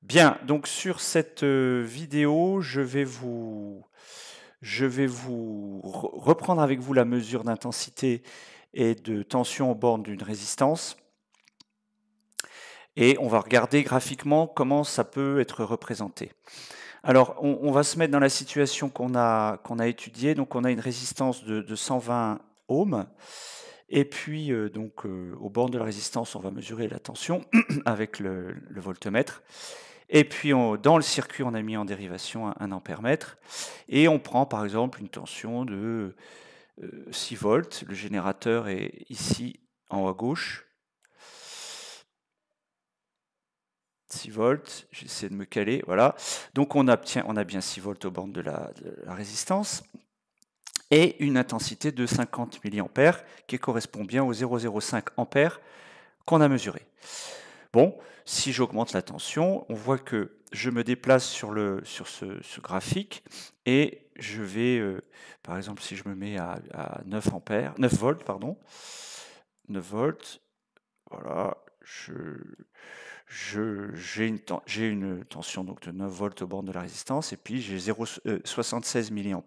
Bien, donc sur cette vidéo, reprendre avec vous la mesure d'intensité et de tension aux bornes d'une résistance. Et on va regarder graphiquement comment ça peut être représenté. Alors, on va se mettre dans la situation qu'on a étudiée. Donc, on a une résistance de 120 ohms. Et puis, au bord de la résistance, on va mesurer la tension avec le voltmètre. Et puis, dans le circuit, on a mis en dérivation un ampère-mètre. Et on prend, par exemple, une tension de 6 volts. Le générateur est ici, en haut à gauche. 6 volts, j'essaie de me caler, voilà. Donc on a bien 6 volts aux bornes de la résistance et une intensité de 50 mA qui correspond bien aux 0,05 ampères qu'on a mesuré. Bon, si j'augmente la tension, on voit que je me déplace sur ce graphique et je vais, par exemple, si je me mets à 9 volts, pardon, 9 volts, voilà, j'ai une tension donc de 9 volts aux bornes de la résistance et puis j'ai 0,76 mA,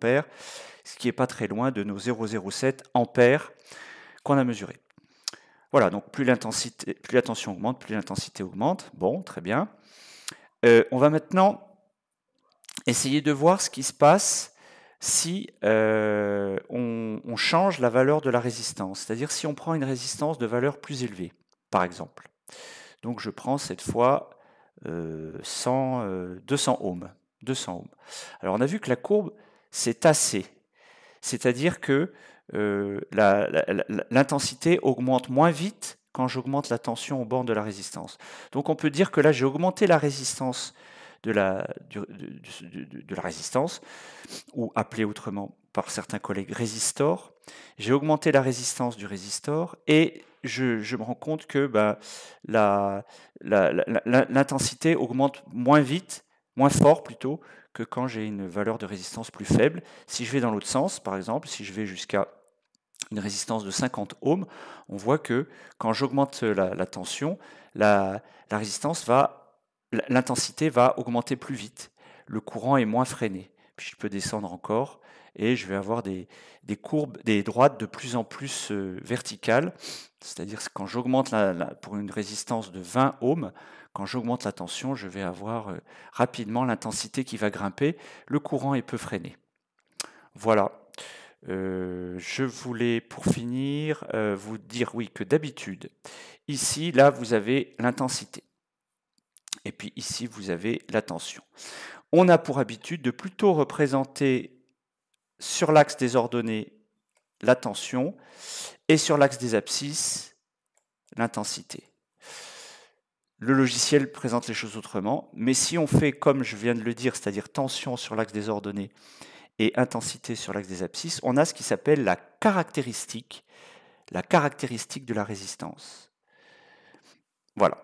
ce qui n'est pas très loin de nos 0,07 ampères qu'on a mesurés. Voilà, donc plus la tension augmente, plus l'intensité augmente. Bon, très bien. On va maintenant essayer de voir ce qui se passe si on change la valeur de la résistance, c'est-à-dire si on prend une résistance de valeur plus élevée, par exemple. Donc je prends cette fois 200 ohms. 200 ohms. Alors on a vu que la courbe s'est tassée, c'est-à-dire que l'intensité augmente moins vite quand j'augmente la tension au bord de la résistance. Donc on peut dire que là j'ai augmenté la résistance de la résistance, ou appelée autrement par certains collègues résistor. J'ai augmenté la résistance du résistor et je me rends compte que l'intensité augmente moins vite, moins fort plutôt, que quand j'ai une valeur de résistance plus faible. Si je vais dans l'autre sens, par exemple, si je vais jusqu'à une résistance de 50 ohms, on voit que quand j'augmente la tension, l'intensité va augmenter plus vite. Le courant est moins freiné. Puis je peux descendre encore et je vais avoir des courbes, des droites de plus en plus verticales. C'est-à-dire que quand j'augmente pour une résistance de 20 ohms, quand j'augmente la tension, je vais avoir rapidement l'intensité qui va grimper. Le courant est peu freiné. Voilà. Je voulais, pour finir, vous dire oui que d'habitude, ici, là, vous avez l'intensité. Et puis ici, vous avez la tension. On a pour habitude de plutôt représenter sur l'axe des ordonnées la tension et sur l'axe des abscisses l'intensité. Le logiciel présente les choses autrement, mais si on fait comme je viens de le dire, c'est-à-dire tension sur l'axe des ordonnées et intensité sur l'axe des abscisses, on a ce qui s'appelle la caractéristique de la résistance. Voilà.